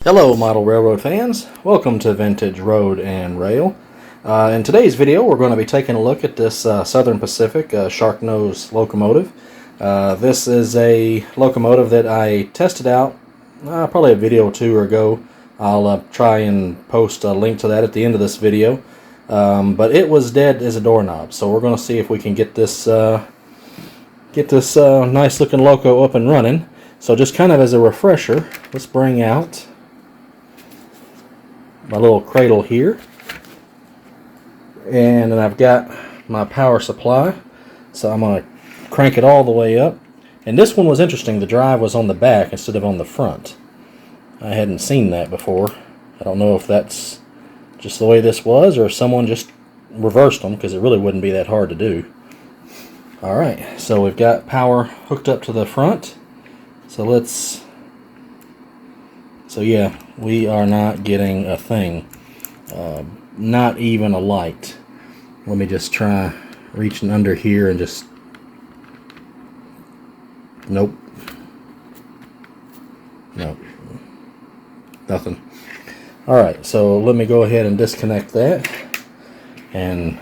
Hello model railroad fans, welcome to Vintage Road and Rail. In today's video we're going to be taking a look at this Southern Pacific Sharknose locomotive. This is a locomotive that I tested out probably a video or two ago. I'll try and post a link to that at the end of this video. But it was dead as a doorknob, so we're going to see if we can get this nice looking loco up and running. So just kind of as a refresher, let's bring out my little cradle here, and then I've got my power supply, so I'm going to crank it all the way up. And this one was interesting, the drive was on the back instead of on the front. I hadn't seen that before. I don't know if that's just the way this was or if someone just reversed them, because it really wouldn't be that hard to do. Alright, so we've got power hooked up to the front, so yeah, we are not getting a thing, not even a light. Let me just try reaching under here and just, nope, nothing. Alright, so let me go ahead and disconnect that and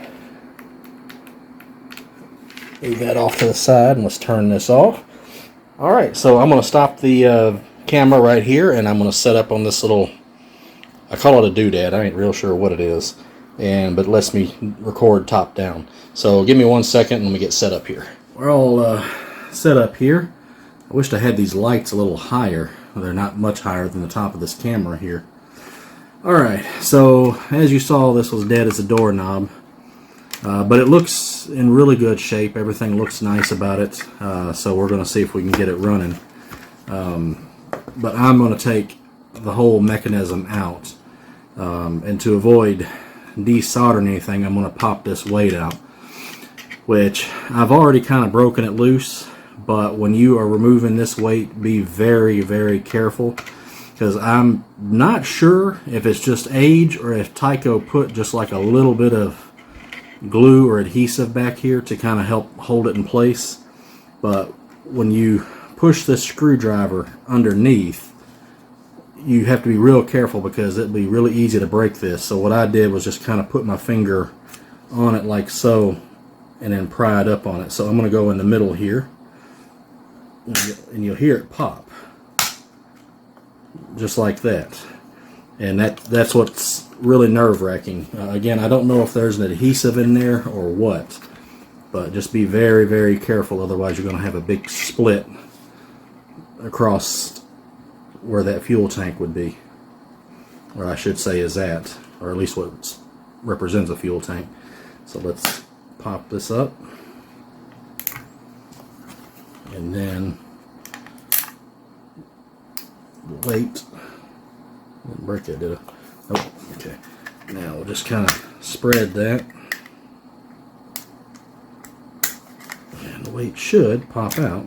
leave that off to the side, and let's turn this off. Alright, so I'm going to stop the camera right here, and I'm going to set up on this little, I call it a doodad, I ain't real sure what it is, but it lets me record top down. So give me 1 second and let me get set up here. We're all set up here. I wished I had these lights a little higher. They're not much higher than the top of this camera here. Alright, so as you saw, this was dead as a doorknob, but it looks in really good shape. Everything looks nice about it, so we're going to see if we can get it running. But I'm going to take the whole mechanism out, and to avoid desoldering anything, I'm going to pop this weight out, which I've already kind of broken it loose. But when you are removing this weight, be very, very careful, because I'm not sure if it's just age or if Tyco put just like a little bit of glue or adhesive back here to kind of help hold it in place. But when you push this screwdriver underneath, you have to be real careful, because it'd be really easy to break this. So what I did was just kind of put my finger on it like so, and then pry it up on it. So I'm going to go in the middle here, and you'll hear it pop just like that. And that's what's really nerve-wracking. Again, I don't know if there's an adhesive in there or what, but just be very, very careful, otherwise you're going to have a big split across where that fuel tank would be, or I should say is at, or at least what represents a fuel tank. So let's pop this up, and then the weight, didn't break it, did it? Oh, okay. Now we'll just kind of spread that, and the weight should pop out.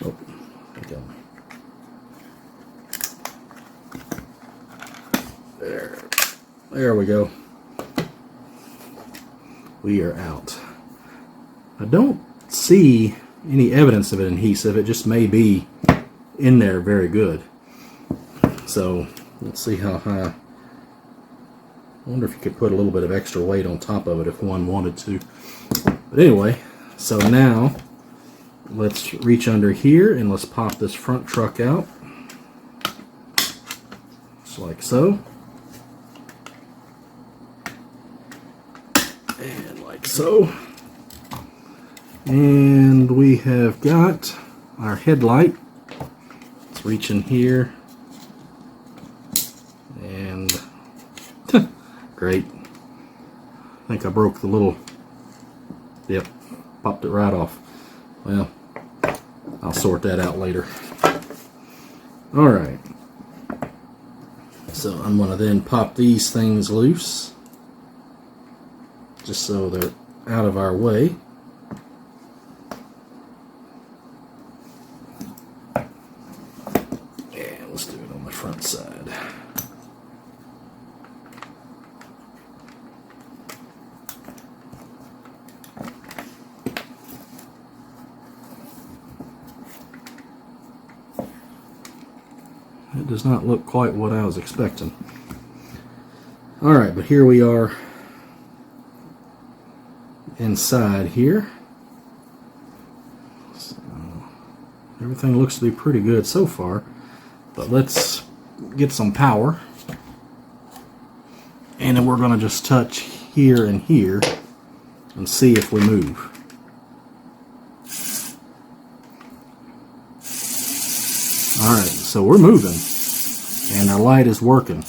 Oh, there we go. We are out. I don't see any evidence of an adhesive. It just may be in there very good. So let's see how high. I wonder if you could put a little bit of extra weight on top of it if one wanted to. But anyway, so now let's reach under here and let's pop this front truck out, just like so, and like so. And we have got our headlight. Let's reach in here, and great. I think I broke the little, yep, popped it right off. Well, I'll sort that out later. Alright, so I'm going to then pop these things loose, just so they're out of our way. And let's do it on the front side. it does not look quite what I was expecting. Alright, but here we are inside here. So, everything looks to be pretty good so far, but let's get some power. And then we're going to just touch here and here and see if we move. Alright, so we're moving, and our light is working,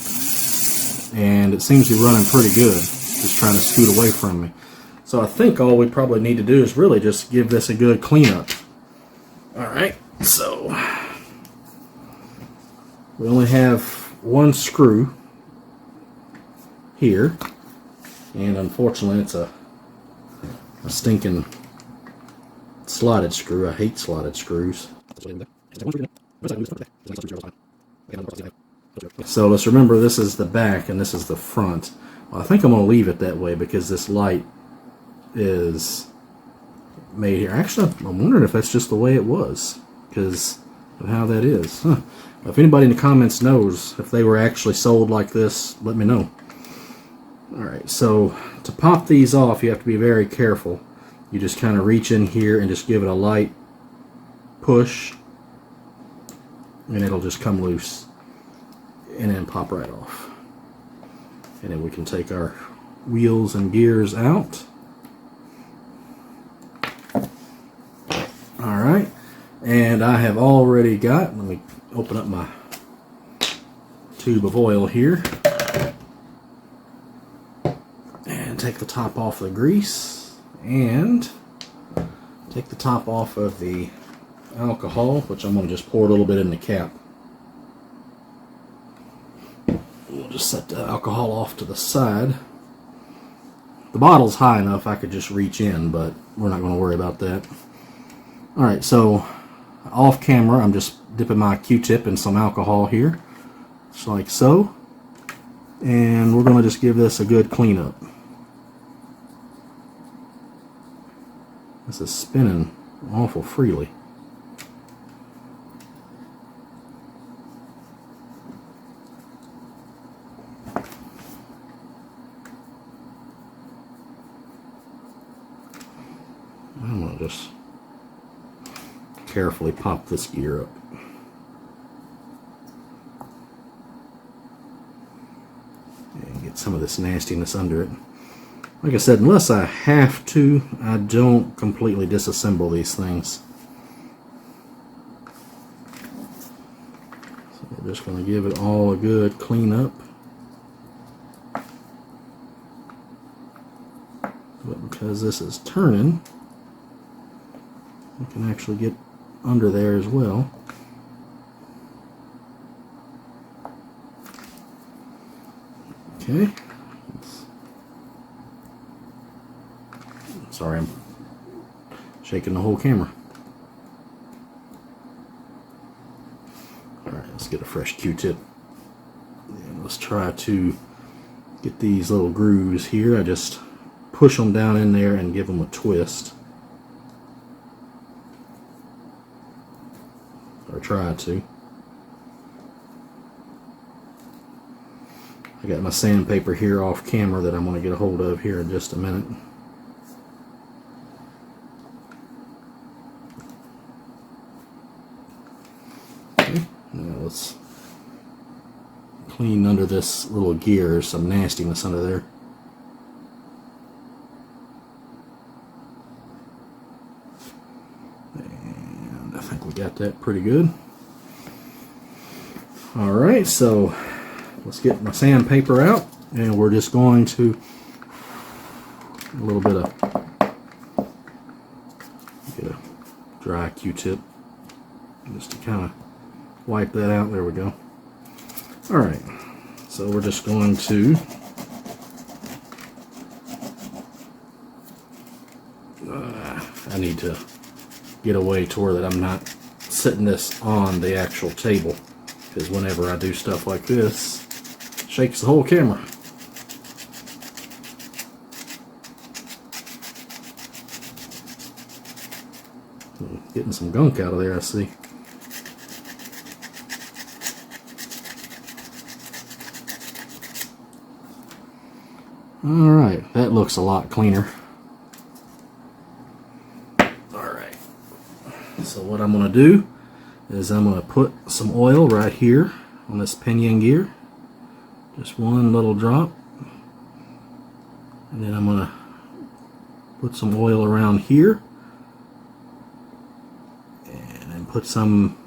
and it seems to be running pretty good, just trying to scoot away from me. So I think all we probably need to do is really just give this a good cleanup. Alright, so we only have one screw here, and unfortunately it's a stinking slotted screw. I hate slotted screws. So let's remember, this is the back and this is the front. Well, I think I'm going to leave it that way because this light is made here. Actually, I'm wondering if that's just the way it was because of how that is. Huh. If anybody in the comments knows if they were actually sold like this, let me know. Alright, so to pop these off, you have to be very careful. You just kind of reach in here and just give it a light push, and it'll just come loose and then pop right off. And then we can take our wheels and gears out. Alright, and I have already got, let me open up my tube of oil here and take the top off the grease and take the top off of the alcohol, which I'm going to just pour a little bit in the cap. We'll just set the alcohol off to the side. The bottle's high enough I could just reach in, but we're not going to worry about that. Alright, so off camera I'm just dipping my Q-tip in some alcohol here, just like so, and we're going to just give this a good cleanup. This is spinning awful freely. I'm going to just carefully pop this gear up. And get some of this nastiness under it. Like I said, unless I have to, I don't completely disassemble these things. So we're just going to give it all a good clean up. But because this is turning, we can actually get under there as well. Okay. Sorry, I'm shaking the whole camera. Alright, let's get a fresh Q-tip. And let's try to get these little grooves here. I just push them down in there and give them a twist. Or try to. I got my sandpaper here off camera that I'm going to get a hold of here in just a minute. Okay, now let's clean under this little gear. There's some nastiness under there. And I think we got that pretty good. Alright, so let's get my sandpaper out, and we're just going to a little bit of get a dry Q-tip just to kind of wipe that out. There we go. Alright, so we're just going to I need to get away to where that I'm not setting this on the actual table, because whenever I do stuff like this, it shakes the whole camera. Getting some gunk out of there, I see. Alright, that looks a lot cleaner. Alright, so what I'm going to do is I'm going to put some oil right here on this pinion gear. Just one little drop. And then I'm going to put some oil around here. And then put some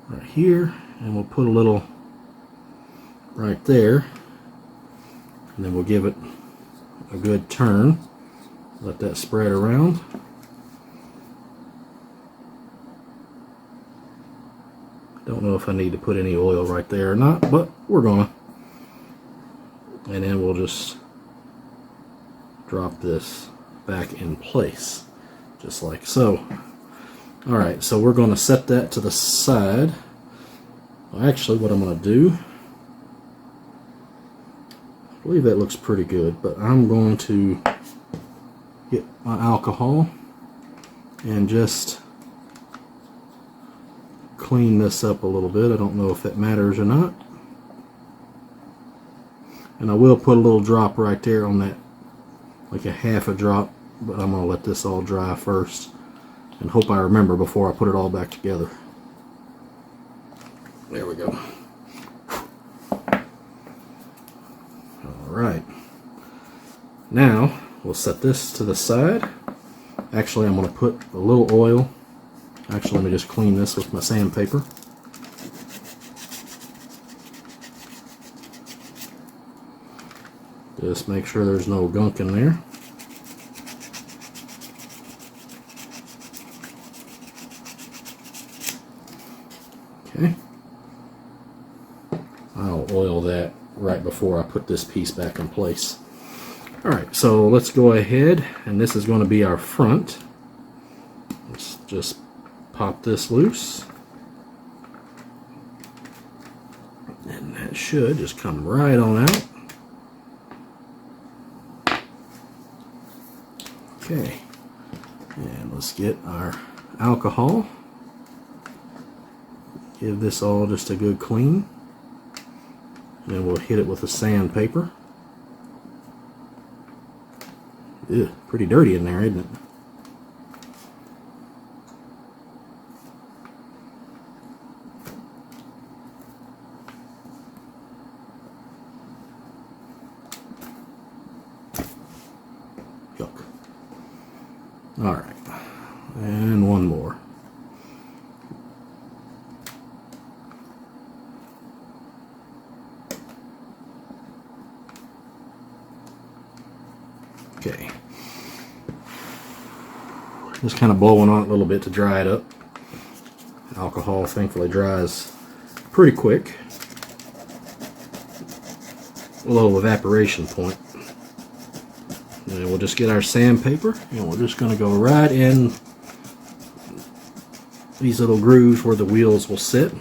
right here. And we'll put a little right there. And then we'll give it a good turn. Let that spread around. Don't know if I need to put any oil right there or not, but we're gonna. And then we'll just drop this back in place, just like so. Alright, so we're gonna set that to the side. Well, actually, what I'm gonna do, I believe that looks pretty good, but I'm going to get my alcohol and just clean this up a little bit. I don't know if that matters or not. And I will put a little drop right there on that, like a half a drop, but I'm going to let this all dry first and hope I remember before I put it all back together. There we go. Alright. Now, we'll set this to the side. Actually, I'm going to put a little oil. Actually, let me just clean this with my sandpaper. Just make sure there's no gunk in there. Okay. I'll oil that right before I put this piece back in place. Alright, so let's go ahead, and this is going to be our front. Let's just pop this loose. And that should just come right on out. Okay. And let's get our alcohol. Give this all just a good clean. And then we'll hit it with a sandpaper. Ew, pretty dirty in there, isn't it? Yuck. Alright. And one more. Okay. Just kind of blowing on it a little bit to dry it up. Alcohol thankfully dries pretty quick. A low evaporation point. And then we'll just get our sandpaper and we're just going to go right in these little grooves where the wheels will sit.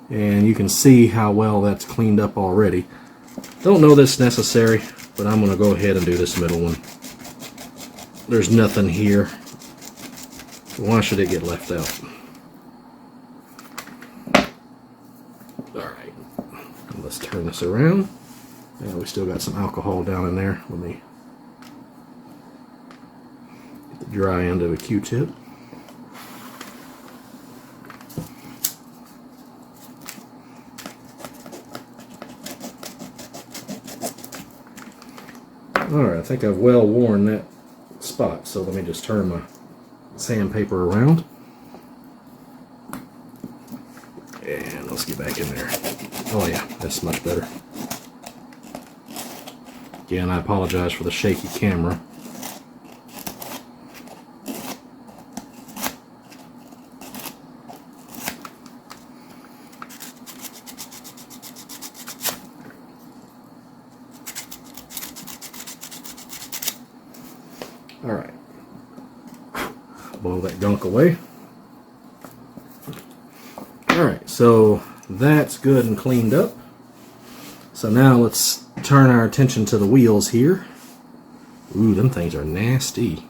And you can see how well that's cleaned up already. Don't know this necessary, but I'm going to go ahead and do this middle one. There's nothing here. Why should it get left out? Alright, let's turn this around. And we still got some alcohol down in there. Let me get the dry end of a Q-tip. Alright, I think I've well worn that spot, so let me just turn my sandpaper around. And let's get back in there. Oh yeah, that's much better. Again, I apologize for the shaky camera. Alright. Blow that gunk away. Alright, so that's good and cleaned up. So now let's turn our attention to the wheels here. Ooh, them things are nasty.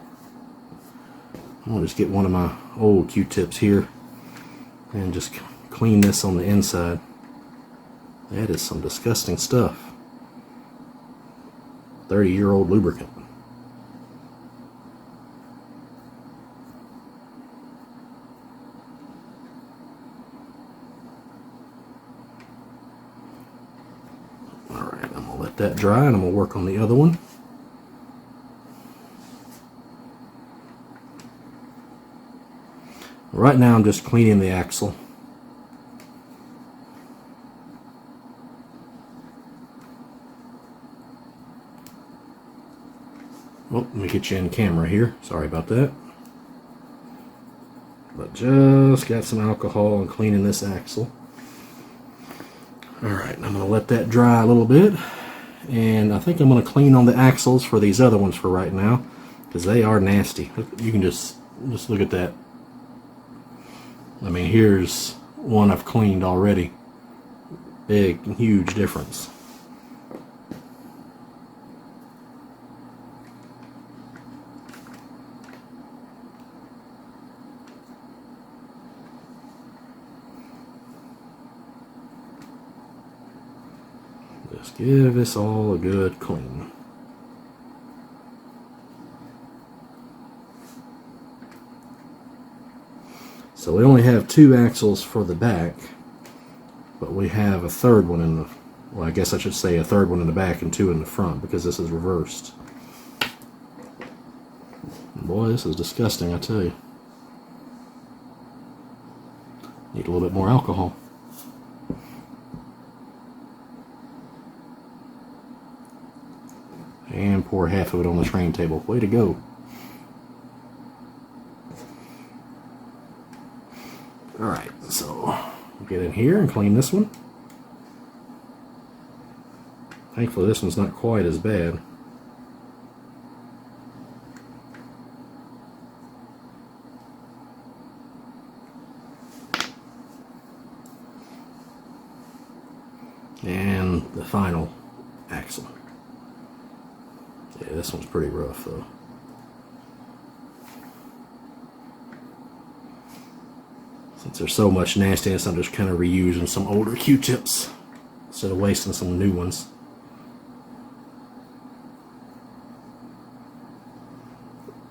I'll just get one of my old Q-tips here and just clean this on the inside. That is some disgusting stuff. 30-year-old lubricant. Alright, I'm going to let that dry and I'm going to work on the other one. Right now I'm just cleaning the axle. Oh, let me get you in camera here. Sorry about that. But just got some alcohol and cleaning this axle. Alright, I'm going to let that dry a little bit. And I think I'm going to clean on the axles for these other ones for right now, because they are nasty. You can just look at that. I mean, here's one I've cleaned already. Big, huge difference. Just give this all a good clean. So we only have 2 axles for the back, but we have a third one in the, well, I guess I should say a third one in the back and 2 in the front, because this is reversed. Boy, this is disgusting, I tell you. Need a little bit more alcohol. And pour half of it on the train table. Way to go. Alright, so get in here and clean this one. Thankfully this one's not quite as bad. And the final axle. Yeah, this one's pretty rough though. Since there's so much nastiness, I'm just kind of reusing some older Q-tips instead of wasting some new ones.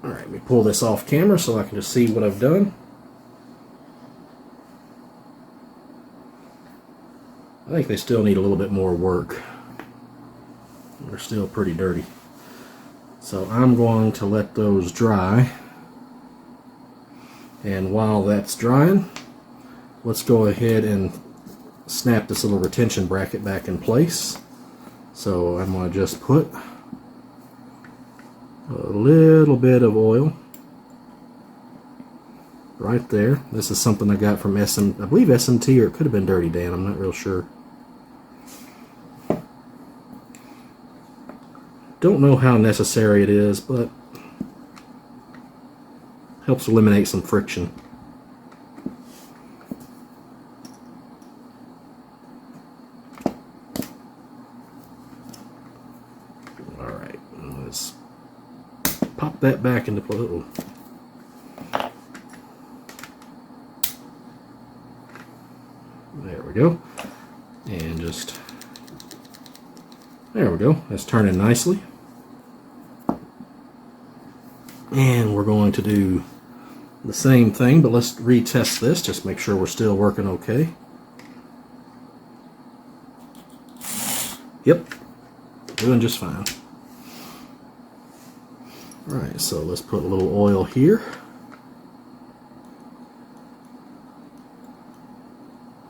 Alright, let me pull this off camera so I can just see what I've done. I think they still need a little bit more work. They're still pretty dirty. So I'm going to let those dry. And while that's drying, let's go ahead and snap this little retention bracket back in place. So I'm going to just put a little bit of oil right there. This is something I got from I believe SMT, or it could have been Dirty Dan, I'm not real sure. Don't know how necessary it is, but helps eliminate some friction. Alright, let's pop that back into place. There we go. And just, there we go. That's turning nicely. And we're going to do the same thing, but let's retest this, just make sure we're still working okay. Yep, doing just fine. Alright, so let's put a little oil here.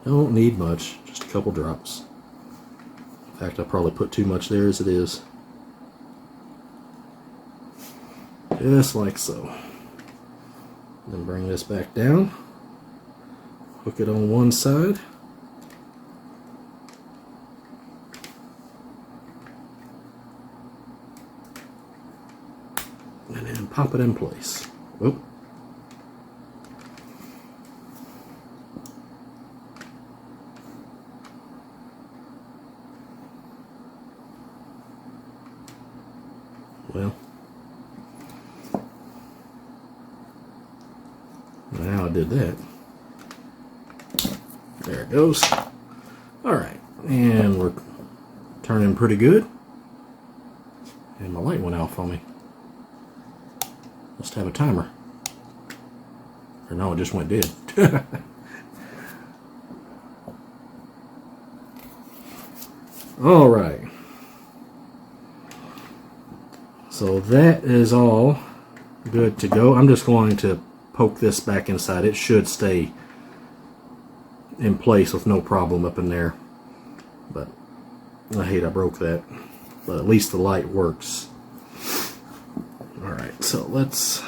Don't need much, just a couple drops. In fact, I probably put too much there as it is. Just like so. Then bring this back down, hook it on one side, and then pop it in place. Oop. Well, now I did that. There it goes. Alright, and we're turning pretty good. And my light went off on me. Must have a timer. Or no, it just went dead. Alright. So that is all good to go. I'm just going to poke this back inside. It should stay in place with no problem up in there. But I hate I broke that. But at least the light works. Alright, so let's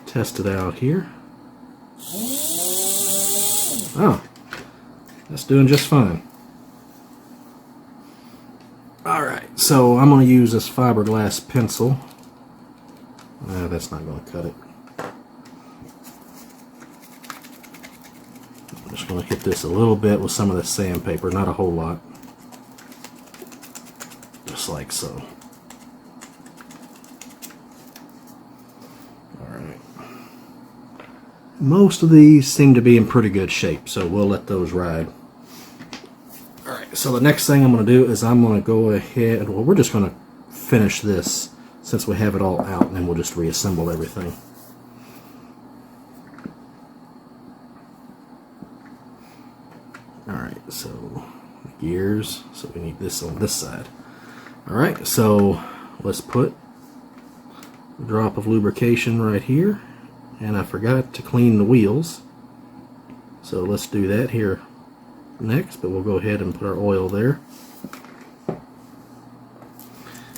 test it out here. Oh, that's doing just fine. Alright, so I'm going to use this fiberglass pencil. That's not going to cut it. I'm just going to hit this a little bit with some of this sandpaper, not a whole lot. Just like so. Alright. Most of these seem to be in pretty good shape, so we'll let those ride. Alright, so the next thing I'm going to do is I'm going to go ahead, well, we're just going to finish this since we have it all out, and then we'll just reassemble everything. Alright, so gears, so we need this on this side. Alright, so let's put a drop of lubrication right here, and I forgot to clean the wheels, so let's do that here next, but we'll go ahead and put our oil there.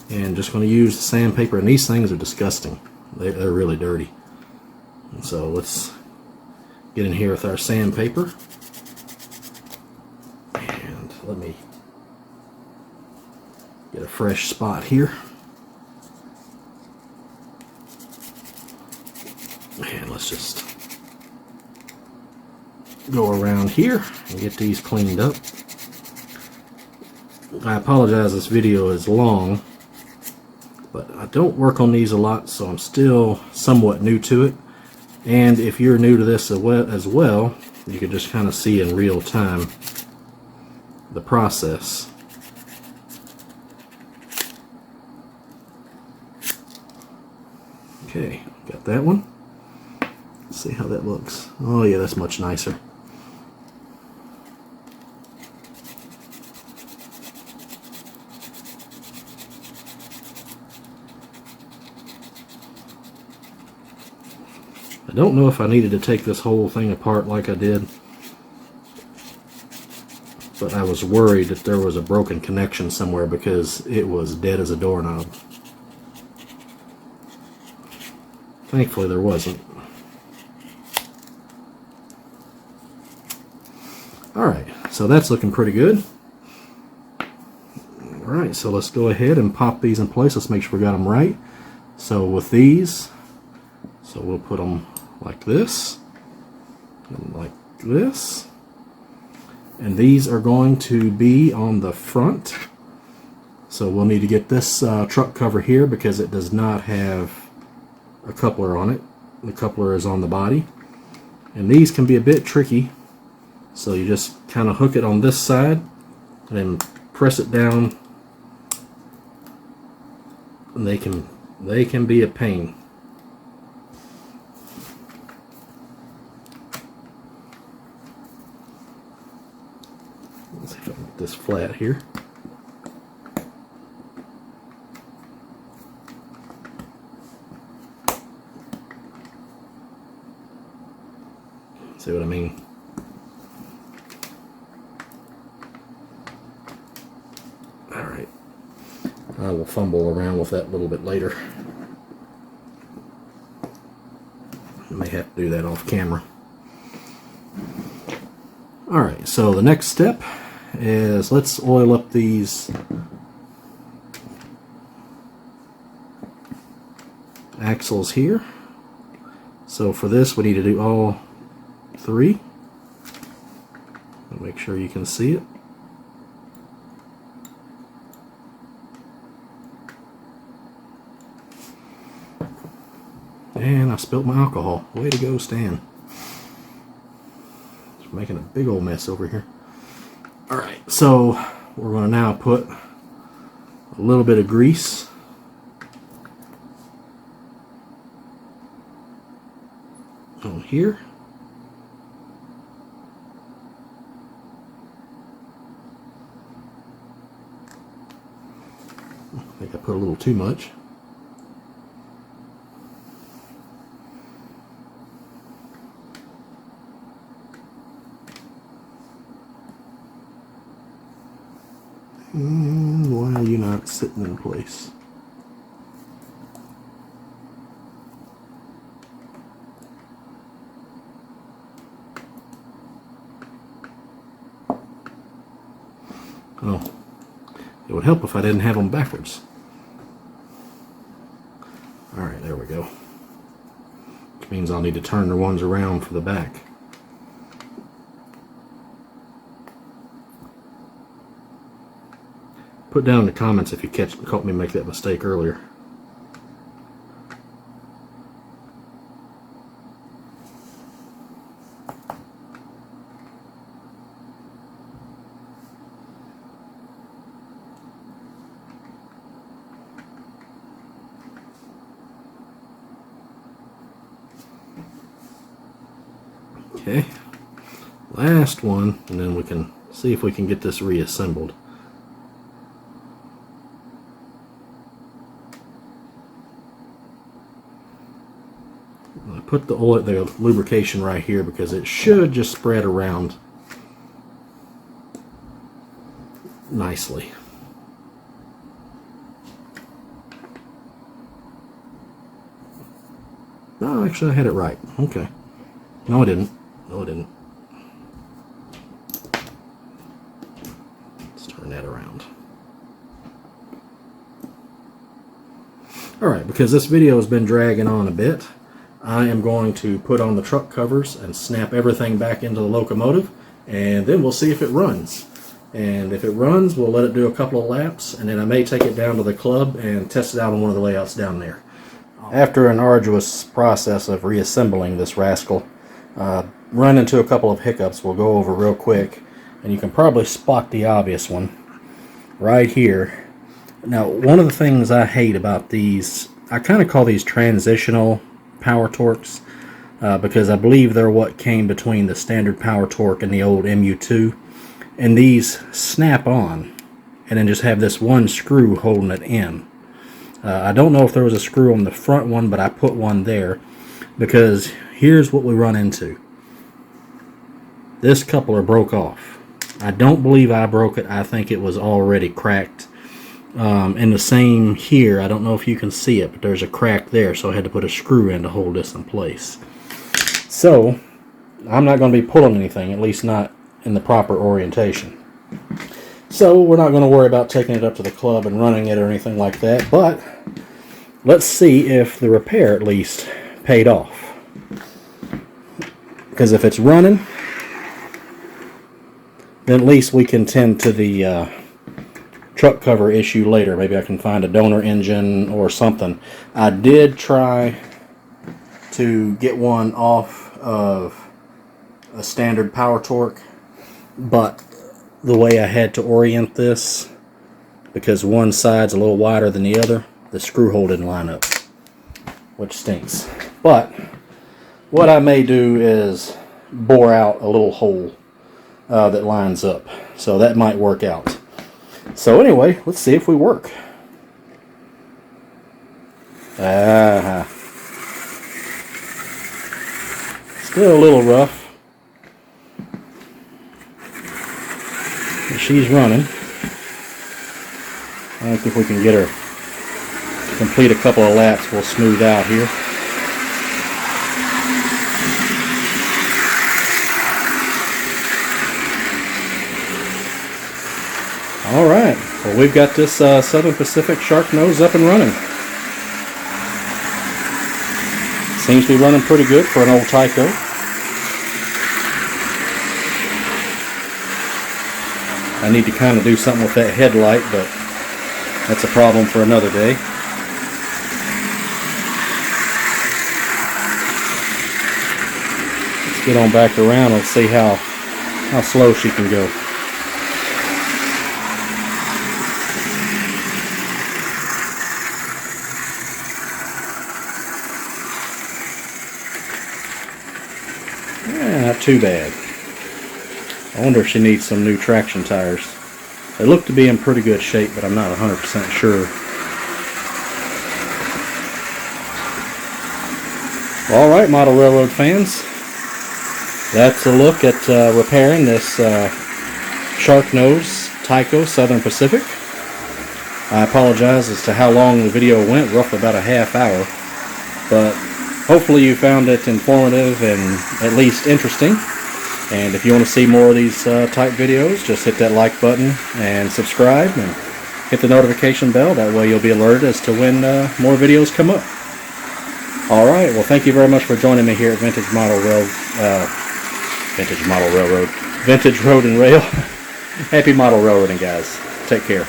And just going to use the sandpaper, and these things are disgusting. They're really dirty. And so let's get in here with our sandpaper. And let me get a fresh spot here. And let's just go around here and get these cleaned up. I apologize, this video is long, but I don't work on these a lot, so I'm still somewhat new to it. And if you're new to this as well, you can just kind of see in real time the process. Okay, got that one. Let's see how that looks. Oh yeah, that's much nicer. I don't know if I needed to take this whole thing apart like I did, but I was worried that there was a broken connection somewhere because it was dead as a doorknob. Thankfully there wasn't. Alright, so that's looking pretty good. Alright, so let's go ahead and pop these in place. Let's make sure we got them right. So with these, so we'll put them like this, and like this. And these are going to be on the front. So we'll need to get this truck cover here because it does not have a coupler on it. The coupler is on the body. And these can be a bit tricky. So you just kind of hook it on this side and then press it down. And they can be a pain. Let's see if I can get this flat here. See what I mean? Alright. I will fumble around with that a little bit later. I may have to do that off camera. Alright, so the next step is let's oil up these axles here. So for this we need to do all three. Make sure you can see it. And I spilled my alcohol. Way to go, Stan. Just making a big old mess over here. Alright, so we're going to now put a little bit of grease. On here. I think I put a little too much. And why are you not sitting in place? Oh, it would help if I didn't have them backwards. Alright, there we go. Which means I'll need to turn the ones around for the back. Put down in the comments if you caught me make that mistake earlier. Okay, last one, and then we can see if we can get this reassembled. I put the oil, the lubrication right here because it should just spread around nicely. No, actually I had it right. Okay. No, I didn't. No, I didn't. Let's turn that around. Alright, because this video has been dragging on a bit, I am going to put on the truck covers and snap everything back into the locomotive, and then we'll see if it runs. And if it runs, we'll let it do a couple of laps, and then I may take it down to the club and test it out on one of the layouts down there. After an arduous process of reassembling this rascal, run into a couple of hiccups we'll go over real quick, and you can probably spot the obvious one right here. Now, one of the things I hate about these, I kind of call these transitional power torques, because I believe they're what came between the standard power torque and the old MU2, and these snap on and then just have this one screw holding it in. I don't know if there was a screw on the front one, but I put one there because here's what we run into. This coupler broke off. I don't believe I broke it. I think it was already cracked. And the same here. I don't know if you can see it, but there's a crack there, so I had to put a screw in to hold this in place. So I'm not going to be pulling anything, at least not in the proper orientation. So we're not going to worry about taking it up to the club and running it or anything like that, but let's see if the repair at least paid off. Because if it's running, then at least we can tend to the truck cover issue later. Maybe I can find a donor engine or something. I did try to get one off of a standard power torque, but the way I had to orient this, because one side's a little wider than the other, the screw hole didn't line up, which stinks. But what I may do is bore out a little hole that lines up, so that might work out. So anyway, let's see if we work. Still a little rough. She's running. I think if we can get her to complete a couple of laps, we'll smooth out here. Alright, well, we've got this Southern Pacific Sharknose up and running. Seems to be running pretty good for an old Tyco. I need to kind of do something with that headlight, but that's a problem for another day. Let's get on back around and see how slow she can go. too bad. I wonder if she needs some new traction tires. They look to be in pretty good shape, but I'm not 100% sure. Alright, model railroad fans, that's a look at repairing this Sharknose Tyco Southern Pacific. I apologize as to how long the video went, roughly about a half hour, but hopefully you found it informative and at least interesting. And if you want to see more of these type videos, just hit that like button and subscribe and hit the notification bell. That way you'll be alerted as to when more videos come up. Alright, well thank you very much for joining me here at Vintage Road and Rail. Happy model railroading, guys. Take care.